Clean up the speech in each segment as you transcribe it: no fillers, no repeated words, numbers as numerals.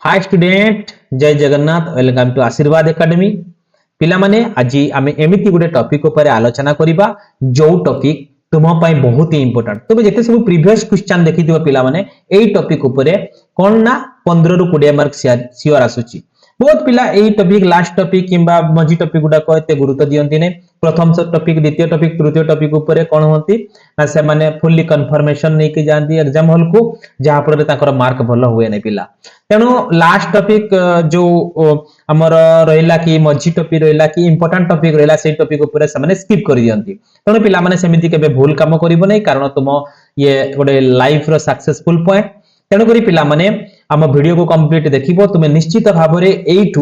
Hi student, जय Jagannath. Welcome to आशीर्वाद academy. पिला माने आज आमे एमिति गुडे टॉपिक ऊपर आलोचना करिबा जो टॉपिक तुम पई बहुत ही इंपोर्टेंट। तुम जेते सब प्रीवियस क्वेश्चन देखिथिबो पिला माने एई टॉपिक ऊपर कोन ना 15 रु 20 मार्क सियोर आसुची। बहुत पिला एई टॉपिक लास्ट टॉपिक किंबा मझी टॉपिक गुडा को एते गुरुत्व दियंती नै। प्रथम टॉपिक, द्वितीय टॉपिक, तृतीय टॉपिक ऊपर कोन होती ना से माने फुल्ली कंफर्मेशन नै कि जानती एग्जाम हॉल को, जहां पर ताकर मार्क भलो हुए नै पिला। तेणु लास्ट टॉपिक जो हमर रहिला कि मझी टॉपिक रहिला कि इंपोर्टेंट टॉपिक रहिला से टॉपिक ऊपर से माने स्किप कर दियंती। तेणु पिला माने सेमिति केबे भूल काम करिवो नै, कारण तुम ये गोटे लाइफ रो सक्सेसफुल पॉइंट। तेणु करी पिला माने हम वीडियो को कंप्लीट देखिबो, तुमे निश्चित भाबरे एई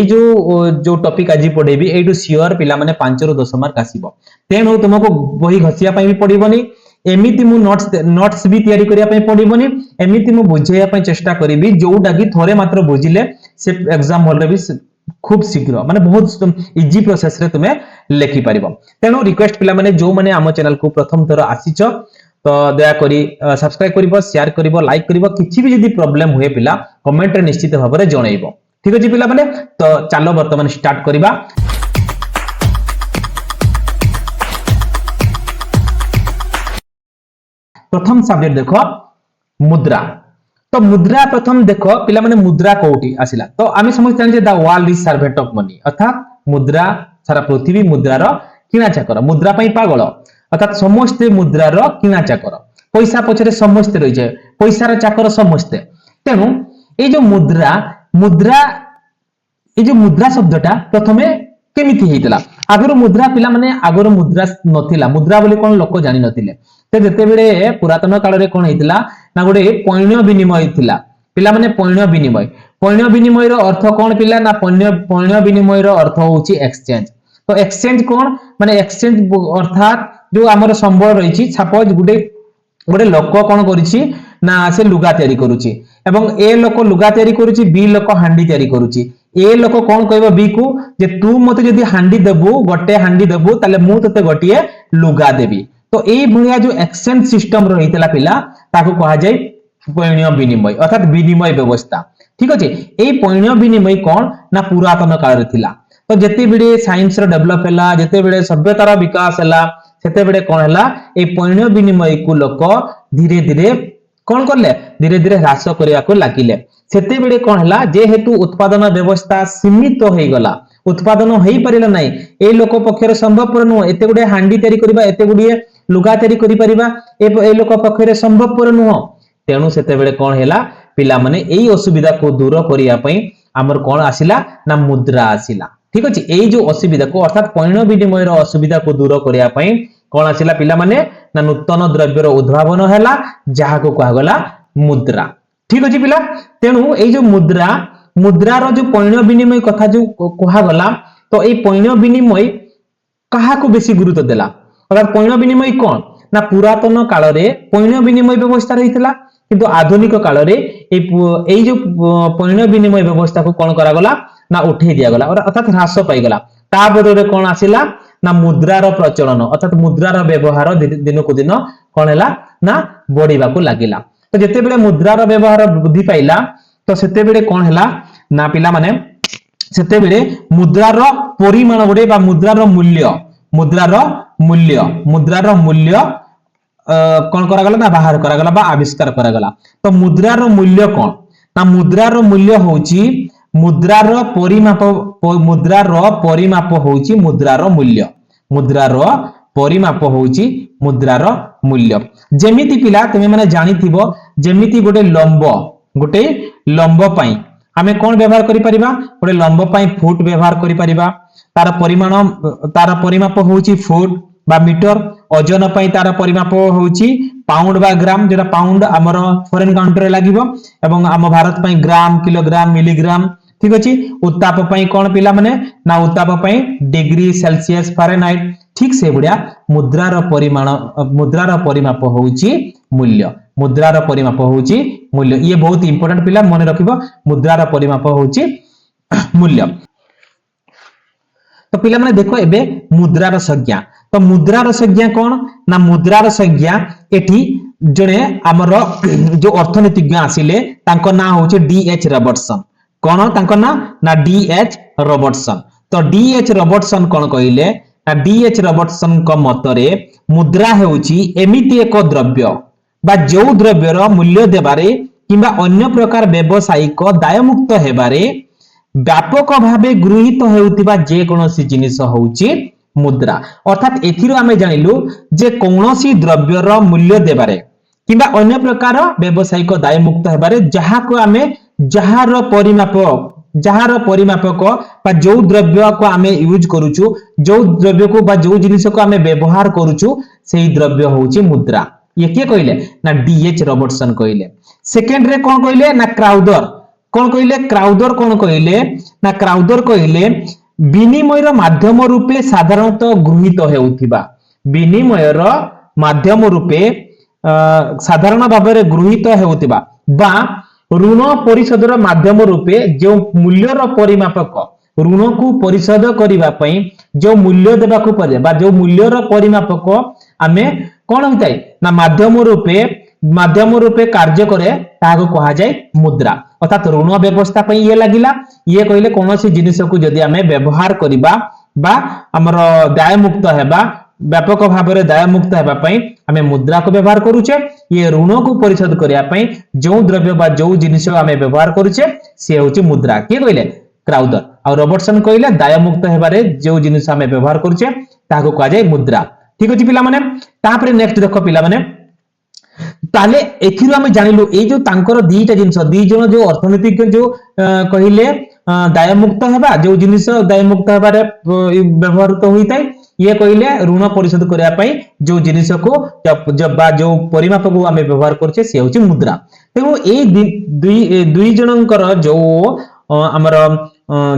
जो टॉपिक आज पढेबी एइटू सियोर पिला माने 5 रु 10 मार्क आसीबो। तेणु तुमको बही घसिया पई भी पडिबोनी, एमिति मु नोट्स भी तयारी करिया पई पडिबोनी, एमिति मु बुझेया पई चेष्टा करिबी जोडा कि थोरे मात्र बुझिले से एग्जाम हॉल रे भी खूब शीघ्र माने बहुत इजी प्रोसेस रे तुमे लेखि परिबो। तेणु रिक्वेस्ट पिला माने जो माने हम चैनल को प्रथम थर आसीचो तो दया करी सब्सक्राइब करिवो, शेयर करिवो, लाइक करिवो। किछि भी जदी प्रॉब्लम हुए पिला कमेंट रे निश्चित भाबरे जणाइबो। ठीक अछि पिला माने, तो चलो वर्तमान स्टार्ट करिबा। प्रथम सब्जेक्ट देखो मुद्रा। तो मुद्रा प्रथम देखो पिला माने मुद्रा कोठी आसिला। तो आमे समझ जानि जे the world is servant of money, अर्थात मुद्रा सारा पृथ्वी मुद्रार किना चाकर, मुद्रा पई पागल, अर्थात समस्त मुद्रार किना चाकर, पैसा पछरे समस्त रहि जाय, पैसार चाकर समस्त। तेनु ए जो मुद्रा ए जो मुद्रा शब्दटा प्रथमे केमिति हेतिला? आगरो मुद्रा पिला माने आगरो मुद्रा नथिला, मुद्रा बोली कोन लोक जानि नथिले। ते जते बेले पुरातन काल रे कोन हेतिला ना गोटे पैण्य विनिमय थिला। पिला माने पैण्य विनिमय रो अर्थ कोन पिला ना पैण्य विनिमय रो अर्थ होची एक्सचेंज। तो एक्सचेंज कोन माने एक्सचेंज अर्थात जो हमर संबळ रहिची, सपोज गोटे लोक कोन करिछि ना से लुगा तयारी करूची एवं ए लोक लुगा तयारी करूची, बी लोक हांडी तयारी करूची। ए लोक कोन कहबो बी को जे तू मते जदी हांडी देबू, गोटे हांडी देबू ताले मु तते गोटिए लुगा देबी। तो एई भलिया जो एक्सचेंज सिस्टम रहितला पिला ताको कहा जाय पैण्य विनिमय, अर्थात विनिमय व्यवस्था। ठीक अछि। एई पैण्य विनिमय कोन ना पुरातन काल रे थिला। तो जते बेले साइंस रो डेवलप हैला, जते बेले सभ्यतार विकास हैला, सेते बेले कोन हैला ए पैण्य विनिमय को लोक धीरे धीरे कोन करले, धीरे धीरे ह्रास करिया को लागिले। सेते बेले कोन हैला जे हेतु उत्पादन व्यवस्था सीमित होई गला, उत्पादन हेई परिला नै, ए लोक पक्षरे संभवपर नु एते गुडे हांडी तयारी करिबा, एते गुडे लुगा तयारी करि परिबा ए लोक पक्षरे संभवपर नु। तेनु सेते बेले कोन हैला पिला माने एई असुविधा को दूर करिया पई हमर कोन आसिला ना मुद्रा आसिला। ठीक अछि। एई जो असुविधा को अर्थात पैण्य विनिमय रो असुविधा को दूर करिया पई कोन आसिला पिला माने ना नूतन द्रव्य रो उद्भावन हैला, जहा को कहा गला मुद्रा। ठीक अछि पिला। तेनु एई जो मुद्रा रो जो पैण्य विनिमय कथा जो कहा गला, तो एई पैण्य विनिमय कहा को बेसी गुरुत्व देला, अर्थात पैण्य विनिमय कोन ना पुरातन काल रे पैण्य विनिमय व्यवस्था रहितला, किंतु आधुनिक काल रे एई जो पैण्य विनिमय व्यवस्था को कोन करा गला ना उठे दिया गला, अर्थात ह्रास पाई गला। ता बदले कोन आसिला ना मुद्रार प्रचलन, अर्थात मुद्रार व्यवहार दिन को दिन कोन हैला ना बढ़िबा को लागिला। तो जते बेले मुद्रार व्यवहार वृद्धि पाइला, तो सेते बेले कोन हैला ना पिला माने सेते बेले मुद्रार परिमाण गुडे बा मुद्रार मूल्य कोन करा गला ना बाहर करा गला बा आविष्कार करा गला। तो मुद्रार मूल्य कोन ना मुद्रार मूल्य होची मुद्रार परिमाप होची मुद्रार मूल्य, मुद्रार परिमाप होची मुद्रार मूल्य। जेमिति पिला तुमे माने जानि थिबो, जेमिति गोटे लंब पई हमें कोन व्यवहार करि परिबा, गोटे लंब पई फुट व्यवहार करि परिबा। तार परिमाप होची फुट बा मीटर, ओजन पई तार परिमाप होची पाउंड बा ग्राम, जेटा पाउंड हमर फॉरेन कंट्री लागिबो एवं हम भारत पई ग्राम, किलोग्राम, मिलीग्राम। ठीक अछि। उत्ताप पई कोन पिला माने ना उत्ताप पई डिग्री सेल्सियस, फारेनहाइट। ठीक से बुढिया मुद्रार परिमाप होची मूल्य, मुद्रार परिमाप होची मूल्य। ये बहुत इंपोर्टेंट पिला मन रखिबो, मुद्रार परिमाप होची मूल्य। तो पिला माने देखो एबे मुद्रार संज्ञा। तो मुद्रार संज्ञा कोन ना मुद्रार संज्ञा एठी जड़े आमर जो अर्थनीतिज्ञ आसिले तांको ना होचे डी.एच. रॉबर्टसन। कौन तांको ना डी.एच. रॉबर्टसन। तो डी.एच. रॉबर्टसन कौन कहिले ना डी.एच. रॉबर्टसन को मतरे मुद्रा हेउची एमिति एक द्रव्य बा जो द्रव्यर मूल्य देबारे किंबा अन्य प्रकार व्यवसायिक दायमुक्त हेबारे व्यापक भावे गृहीत हेउतिबा जे कोनोसी जिनिस होउची मुद्रा। अर्थात एथिरो आमे जानिलु जे कोनोसी द्रव्यर मूल्य देबारे किंबा अन्य प्रकार व्यवसायिक दायमुक्त हेबारे जहा को आमे जहार परिमापक बा जो द्रव्य को आमे यूज करूछु जो द्रव्य को बा जो जिनिस को आमे व्यवहार करूछु सेही द्रव्य होउची मुद्रा। ये के कहले ना डी.एच. रॉबर्टसन कहले। सेकंड रे कोन कहले ना क्राउदर। कोन कहले क्राउदर कोन कहले ना क्राउदर कहले विनिमयर माध्यम रूपे साधारणतः गृहीत हेउथिबा विनिमयर माध्यम रूपे साधारण भाबरे गृहीत हेउथिबा बा ऋण परिशोधर माध्यम रूपे जो मूल्यर परिमापक ऋण को परिशोध करिबा पई जो मूल्य देबाकू पड़े बा जो मूल्यर परिमापक आमे कोन होइताय ना माध्यम रूपे कार्य करे ताको कहा जाय मुद्रा। अर्थात ऋण व्यवस्था पई ये लागिला ये कहले कोनोसी जिनिस को जदि आमे व्यवहार करिबा बा हमर दाय मुक्त हेबा व्यापक भाबरे दाय मुक्त हेबा पई आमे मुद्रा को व्यवहार करूचे। ये ऋण को परिशोध करिया पई जो द्रव्य बा जो जिनिस आमे व्यवहार करूचे से होची मुद्रा। के कहले क्राउदर और रॉबर्टसन कहले दाय मुक्त हेबारे जो जिनिस आमे व्यवहार करूचे ताको कहा जाय मुद्रा। ठीक अछि पिला माने तापरे नेक्स्ट देखो पिला माने ताले एथिरो आमे जानिलु ए जो तांकर दीटा जिंस दी जण जो अर्थनीतिज्ञ जो कहिले दाय मुक्त हेबा जो जिनिस दाय मुक्त हेबारे व्यवहारित होइताय ये कहिले ऋण परिशोध करिया पई जो जिनिस को जब बा जो परिमाप को आमे व्यवहार करछे से होची मुद्रा। तेनु ए दुई जनकर जो हमर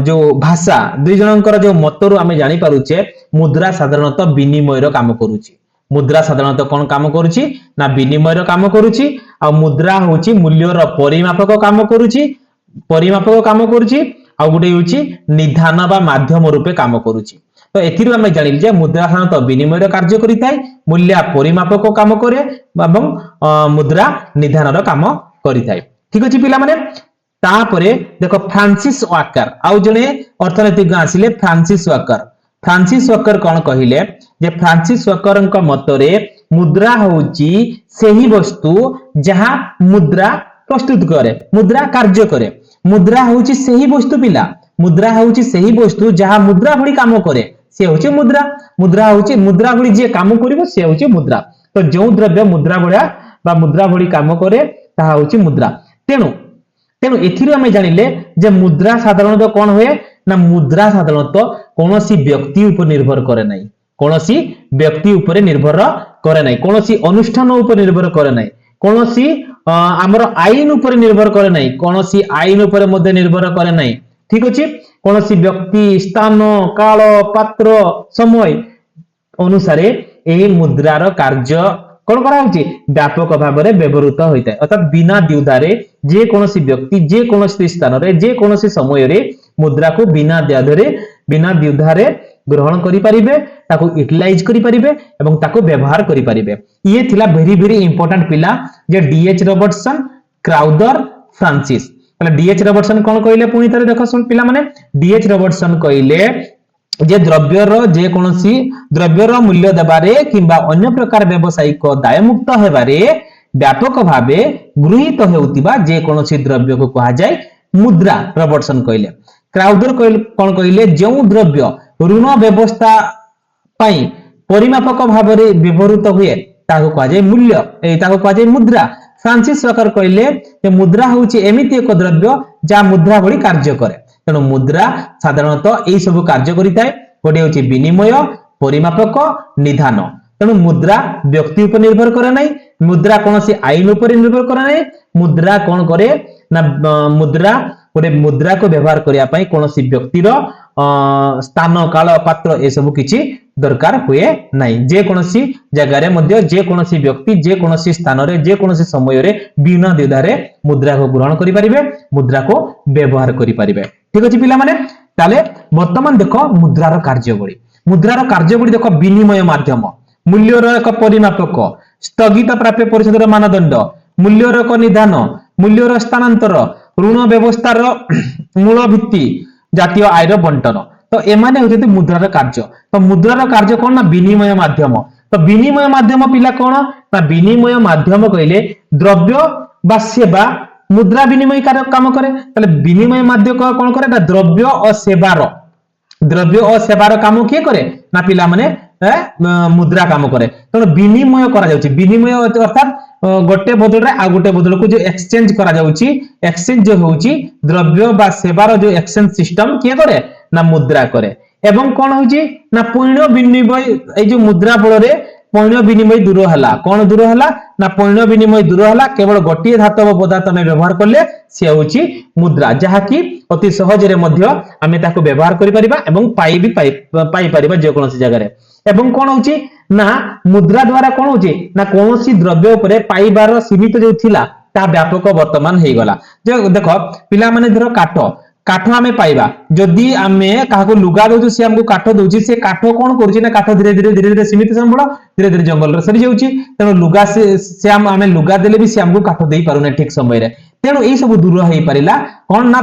जो भाषा दुई जनकर जो मतरु आमे जानि पारुचे मुद्रा साधारणतः विनिमयर काम करूची। मुद्रा साधारणतः कौन काम करूची ना विनिमयर काम करूची आ मुद्रा होची मूल्यर परिमापक काम करूची आ गुटे होची निधान बा माध्यम रूपे काम करूची। तो एथिरु आमे जानिल जे मुद्रा साधारणतः विनिमयर कार्य करिताय मूल्य परिमापक काम करे एवं मुद्रा निधानर काम करिताय। ठीक अछि पिला माने तापरे देखो फ्रांसिस वाकर आउ जने अर्थनीतिज्ञ आसिले फ्रांसिस वाकर कौन कहिले जे फ्रांसिस वाकर मतरे मुद्रा होची सेही वस्तु जहा मुद्रा प्रस्तुत करे मुद्रा कार्य करे। मुद्रा होची सेही वस्तु पिला मुद्रा होची सेही वस्तु जहा मुद्रा भली काम करे से होची मुद्रा। मुद्रा होची मुद्रा भली जे काम करिवो से होची मुद्रा। तो जो द्रव्य मुद्रा भलिया बा मुद्रा भली काम करे ताहा होची मुद्रा। तेनु एथिरो आमे जानिले जे मुद्रा साधारणतः कोन होय ना मुद्रा साधारणतः कोनोसी व्यक्ति ऊपर निर्भर करे नै कोनोसी व्यक्ति ऊपर निर्भर करे नै कोनोसी अनुष्ठान ऊपर निर्भर करे नै कोनोसी हमर आईन ऊपर निर्भर करे नै कोनोसी आईन ऊपर मध्ये निर्भर करे नै। ठीक अछि कोनोसी व्यक्ति स्थान काल पात्र समय अनुसारे एही मुद्रार कार्य कोन करा होची व्यापक भाबरे व्यवहृत होइताय। अर्थात बिना द्विधारे जे कोनोसी व्यक्ति जे कोनोसी स्थान रे जे कोनोसी समय रे मुद्रा को बिना द्विधारे ग्रहण करि परिबे ताको यूटिलाइज करि परिबे एवं ताको व्यवहार करि परिबे। ये थिला वेरी वेरी इंपोर्टेंट पिला जे डी.एच. Robertson Crowther Francis. पहले डी.एच. रॉबर्टसन कोन कहिले पुनी तरे देखो सुन पिला माने डी.एच. रॉबर्टसन कहिले जे द्रव्यर मूल्य देबारे किंबा अन्य प्रकार व्यवसायिक दायमुक्त हेबारे व्यापक भावे गृहीत हेउतिबा जे कोनोसी द्रव्य को कहा जाय मुद्रा रॉबर्टसन कहिले। क्राउदर कोन कहिले जो द्रव्य ऋण व्यवस्था पई परिमापक भाबरे व्यवहृत हुए ताको कहा जाय मूल्य ताको कहा जाय मुद्रा। फ्रांसिस वाकर कहिले जे मुद्रा होची एमिति एक द्रव्य जा मुद्रा भली कार्य करे। तेणु मुद्रा साधारणतः एई सब कार्य करिताय गोटे होची विनिमय परिमापक निधान। तेणु मुद्रा व्यक्ति ऊपर निर्भर करे नै मुद्रा कोनोसी आईन ऊपर निर्भर करे नै मुद्रा कोन करे ना मुद्रा गोटे मुद्रा को व्यवहार करिया पई कोनोसी व्यक्तिर स्थान काल पात्र ए सब किछि दरकार हुए नै। जे कोनोसी जगह रे मध्ये जे कोनोसी व्यक्ति जे कोनोसी स्थान रे जे कोनोसी समय रे बिना द्विधारे मुद्रा को ग्रहण करि परिबे मुद्रा को व्यवहार करि परिबे। ठीक अछि पिला माने ताले वर्तमान देखो मुद्रार कार्यबळी देखो विनिमय माध्यम मूल्यर एक परिमापक স্থগিत प्राप्य परिषद मानदंड मूल्यर एक निधान मूल्यर स्थानांतर ऋण व्यवस्थार मूल भित्ति जातीय आय बंटन तो एमाने होते मुद्रार कार्य तो मुद्रार कार्य कौन ना विनिमय माध्यम तो विनिमय माध्यम पिला कौन ना विनिमय माध्यम कहले द्रव्य बा सेवा मुद्रा विनिमय काम करे ताले विनिमय माध्यम कौन करे ना द्रव्य और सेवार काम किए करे ना पिला माने मुद्रा काम करे तो विनिमय करा जाउची विनिमय अर्थात गोटे बदल रे आ गोटे बदल को जो एक्सचेंज करा जाउची एक्सचेंज जो होउची द्रव्य बा सेवार जो एक्सचेंज सिस्टम किए करे ना मुद्रा करे एवं कौन होउची ना पुण्य विनिमय ए जो मुद्रा बल रे पुण्य विनिमय दूर हला कौन दूर हला ना पुण्य विनिमय दूर हला केवल गोटे धातव पदार्थ में व्यवहार करले से होउची मुद्रा जहा कि अति सहज रे मध्य आमे ताको व्यवहार करि परिबा एवं पाई परिबा जे कोनोसी जगह रे एवं कौन होउची ना मुद्रा द्वारा कौन होउची ना कोनोसी द्रव्य उपरे पाइबार सीमित जो थिला ता व्यापक वर्तमान हे गला जे देखो पिला माने धरो काठ आमे पाइबा जदि आमे काहाको लुगा दउछु से हमको काठ दउछि से काठ कोन करूछि ना काठ धीरे धीरे सीमित संबळ धीरे धीरे जंगल रे सरी जाउछि तेनो लुगा से आमे लुगा देले भी से हमको काठ देई पारुने ठीक समय रे तेनो एई सब दूर हेई परिला कोन ना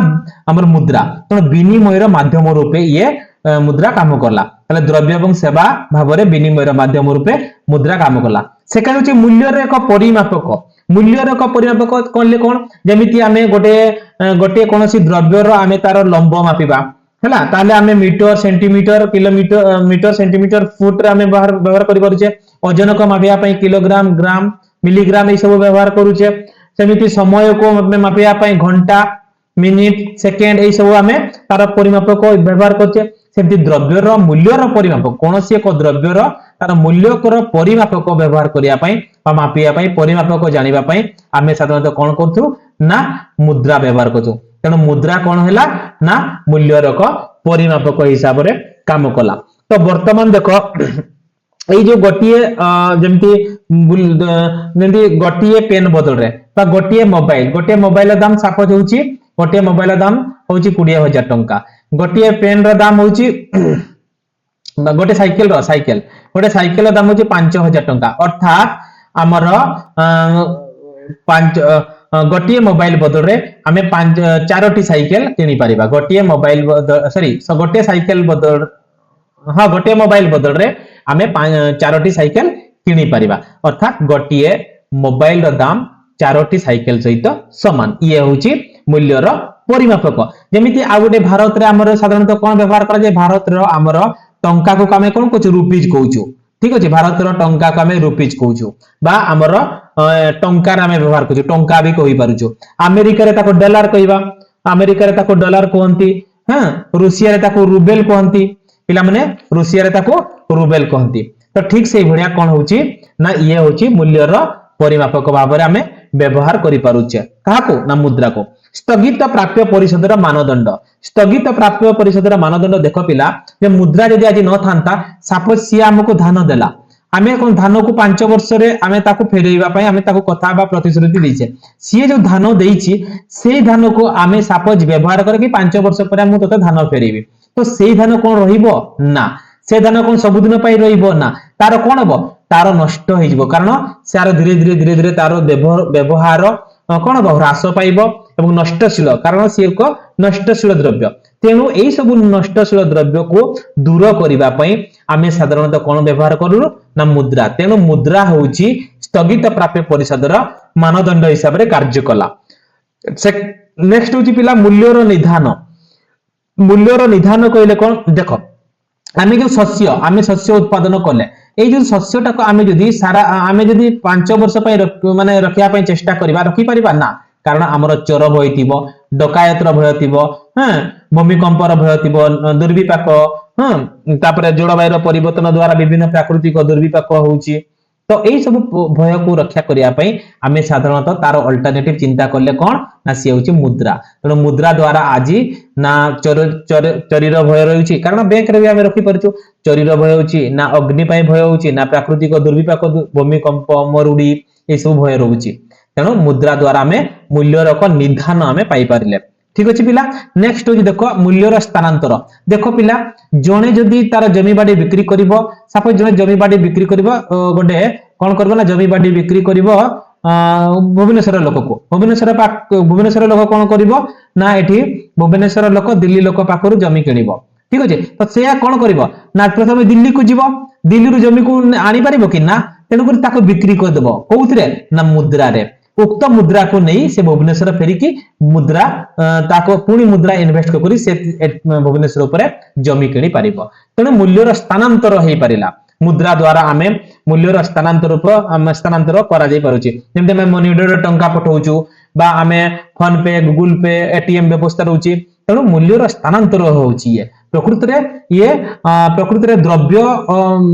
हमर मुद्रा तेनो विनिमयर माध्यम रूपे ये मुद्रा काम करला तले द्रव्य एवं सेवा भाबरे विनिमयर माध्यम रूपे मुद्रा काम करला सेकेंड होछि मूल्यर एक परिमापक मूल्यर एक परिमापक कहले कोन जेमिति आमे गोटे कोनोसी द्रव्यर आमे तार लंब मापिबा हैला ताले आमे metre centimetre kilometre centimetre foot रे आमे व्यवहार करि परछे ओजन को मापिया पई किलोग्राम ग्राम मिलीग्राम ए सब व्यवहार करूछे सेमिति समय को मापिया पई घंटा मिनिट सेकेंड ए सब आमे तार परिमापक व्यवहार करछे सेमिति द्रव्यर मूल्यर परिमापक कोनोसी एक द्रव्यर तार मूल्यकर परिमापक व्यवहार करिया पई बा मापिया पई परिमापक जानिबा पई आमे साधारणतः कोन करथु ना मुद्रा व्यवहार करथु तेणु मुद्रा कौन है ना मूल्यर एक परिमापक हिसाब रे काम कला तो वर्तमान देखो এই যে গোটিয়ে যেমতি গোটিয়ে পেন বদল রে বা গোটিয়ে মোবাইল দাম সাপোজ হউচি গোটিয়ে মোবাইল দাম হউচি 20000 टंका गोटिए पेन रो दाम होची गोटे साइकिल दाम होची 5000 टंका अर्थात हमर गोटिए मोबाइल बदल रे हमें 4टी साइकिल किनी परिबा गोटिए मोबाइल गोटे साइकिल बदल हाँ गोटे मोबाइल बदल रे हमें 4टी साइकिल किनी परिबा अर्थात गोटिए मोबाइल रो दाम 4टी साइकिल सहित समान ये होची मूल्यर परिमापक जेमिति आ गोटे भारत रे हमर साधारणतः कोन व्यवहार करा जे भारत रो हमर टंका को हमें कोन कहू रुपीज कहू ठीक अछि भारत रो टंका को हमें रुपीज कहू बा हमर टंका रे हमें व्यवहार करू टंका भी कहि पारुछु अमेरिका रे ताको डॉलर कहबा अमेरिका रे ताको डॉलर कहंती हां रूसिया रे ताको रूबेल कहंती पिला माने रूसिया रे ताको रूबेल कहंती तो ठीक से भडिया कोन होची ना ये होची मूल्यर परिमापक भाबरे हमें व्यवहार करि पारुछे काहाको ना मुद्रा को स्थगित प्राप्य परिषदर मानदंड स्थगित प्राप्य परिषदर मानदंड देखो पिला जे मुद्रा यदि आज न थांता सपोज सिया हमको धान देला आमे कोन धान को 5 वर्ष रे आमे ताको फेरेइबा पई आमे ताको कथा बा प्रतिश्रुति दैछे सिए जो धान देइछि सेई धान को आमे सपोज व्यवहार करे कि 5 वर्ष पर हम तते धान फेरेइबी तो सेई धान कोन रहिबो ना से धान कोन सब दिन पई रहिबो ना तार कोन हबो तार नष्ट होई जिवो कारण सार धीरे धीरे तार व्यवहार कोन हबो ह्रास पाइबो एवं नष्टशील कारण सी एक नष्टशील द्रव्य तेणु एई सब नष्टशील द्रव्य को दूर करिबा पई आमे साधारणतः कोन व्यवहार करू ना मुद्रा तेणु मुद्रा होउची स्थगित प्राप्य परिषदर मानदंड हिसाब रे कार्य कला नेक्स्ट होउची पिला मूल्यर निधान कहले कोन देखो आमे जो शस्य उत्पादन कले এই যে শস্যটাকে আমি যদি সারা আমি যদি 5 वर्ष পই মানে রখিয়া পই চেষ্টা করিবা রখি পারিবা না কারণ আমার চোর ভয় থিবো ডকায়তর ভয় থিবো হ্যাঁ ভূমিকম্পর ভয় থিবো দুর্বিপাক হ্যাঁ তারপরে জলবায়ুর পরিবর্তন দ্বারা বিভিন্ন প্রাকৃতিক দুর্বিপাক होउची तो এই सब भय को रक्षा करिया पई आमे साधारणतः तार अल्टरनेटिव चिंता करले कोन ना सी होउची मुद्रा तो मुद्रा द्वारा आजी ना चोरीर भय रहउची कारण बैंक रे भी आमे रखि परछु चोरीर भय होउची ना अग्नि पई भय होउची ना प्राकृतिक दुर्विपाक भूमिकंप मरुडी ए सब भय रहउची तेनो मुद्रा द्वारा आमे मूल्यर को निधान आमे पाई पारिले ठीक अछि पिला नेक्स्ट होजी देखो मूल्यर स्थानांतर देखो पिला जणे जदी तार जमी बाडी बिक्री करिवो सपोज जणे जमी बाडी बिक्री करिवो गोटे কোন করবে না জমি বাড়ি বিক্রি করিব ভুবনেশ্বর লোক को ভুবনেশ্বর লোক কোন করিব না এটি ভুবনেশ্বর লোক দিল্লী লোক পাখରୁ জমি কিনিব ঠিক আছে তো সে কোন করিব না প্রথমে দিল্লী को ଯିବ দিল্লীରୁ জমি को আনি পারিব কি না তেଣୁ କରି ତାକୁ ବିକ୍ରି କରିଦେବ କୋଉଥିରେ ନା ମୁଦ୍ରାରେ उक्त मुद्रा को नहीं से भुवनेश्वर फेरिकी मुद्रा ताको पुणी मुद्रा इन्वेस्ट करी से भुवनेश्वर उपरे जमी किणी पारिबो तेणु मूल्यर स्थानांतर हेई पारिला मुद्रा द्वारा आमे मूल्यर स्थानांतर करा जाई पारुची जेमते मैं मनी ऑर्डर टंका पठाउचू बा आमे फोन पे गूगल पे एटीएम व्यवस्था रहउची तेणु मूल्यर स्थानांतर होउची ये प्रकृति द्रव्य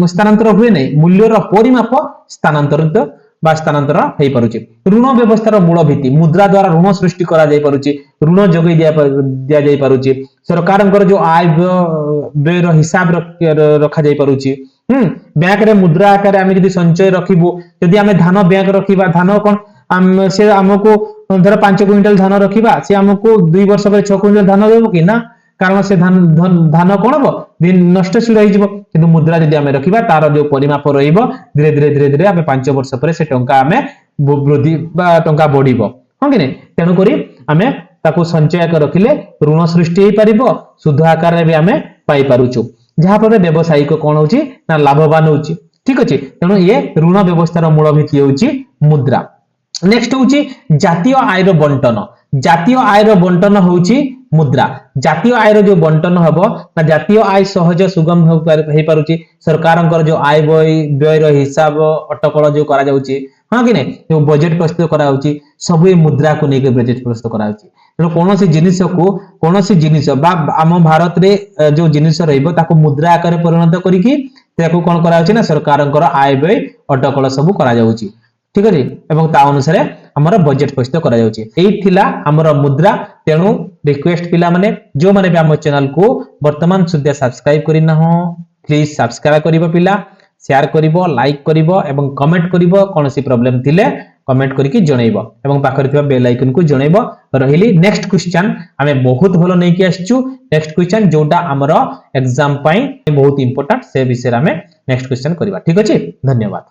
स्थानांतर हुए नहीं मूल्यर परिमाप स्थानांतरित बा स्थानांतर हेई पारुची ऋण व्यवस्थार मूल भित्ति मुद्रा द्वारा ऋण सृष्टि करा जाई पारुची ऋण जोगई दिया जाई पारुची सरकारଙ୍କର जो आय व्यय रो हिसाब रखा जाई पारुची बैंक रे मुद्रा आकार आमे जदी संचय रखिबो जदी आमे धान बैंक रखिबा धान कोन से हमको धर 5 क्विंटल धान रखिबा से हमको 2 वर्ष पर 6 क्विंटल धान देबो कि ना कारण से धान कोन हो नष्टशील रही जिवो किंतु मुद्रा जदी आमे रखिबा तार जो परिमाप रहिबो धीरे धीरे आमे 5 वर्ष पर से टंका आमे वृद्धि बा टंका बढ़िबो हां कि नै तेनु करी आमे ताको संचय कर रखिले ऋण सृष्टि हे परिबो शुद्ध आकार रे भी आमे पाई पारुछु जहां पर व्यवसायी को कोन होची ना लाभवान होची ठीक अछि तेनु ये ऋण व्यवस्थार मूल भित्ति होची मुद्रा नेक्स्ट होची जातीय आयर बंटन होची मुद्रा जातीय आयर जो बंटन हबो ना जातीय आय सहज सुगम हे पारुची सरकारଙ୍କର जो आय व्यय रो हिसाब अटकल जो करा जाउची हां कि नै जो बजट प्रस्तुत करा होची सब ए मुद्रा को नेके बजट प्रस्तुत करा होची तेनो कोनोसी जिनिस बा हम भारत रे जो जिनिस रहइबो ताको मुद्रा आकार परिणत करिकि ताको कोन करा होची ना सरकारଙ୍କର आय व्यय अटकल सब करा जाउची ठीक अछि एवं ता अनुसार हमर बजट प्रस्तुत करा जाउची एई थिला हमर मुद्रा तेनु रिक्वेस्ट पिला माने जो माने भी हम चैनल को वर्तमान सुद्धा सब्सक्राइब करिना हो प्लीज सब्सक्राइब करिवो पिला शेयर करिवो लाइक करिवो एवं कमेंट करिवो कोनोसी प्रॉब्लम थिले कमेंट करिकि जणैबो एवं पाखरे थिबा बेल आइकन को जणैबो रहिली नेक्स्ट क्वेश्चन हमें बहुत भलो नै कि आछू नेक्स्ट क्वेश्चन जोटा हमरो एग्जाम पई बहुत इंपोर्टेंट से विषय हमें नेक्स्ट क्वेश्चन करिवा ठीक अछि धन्यवाद।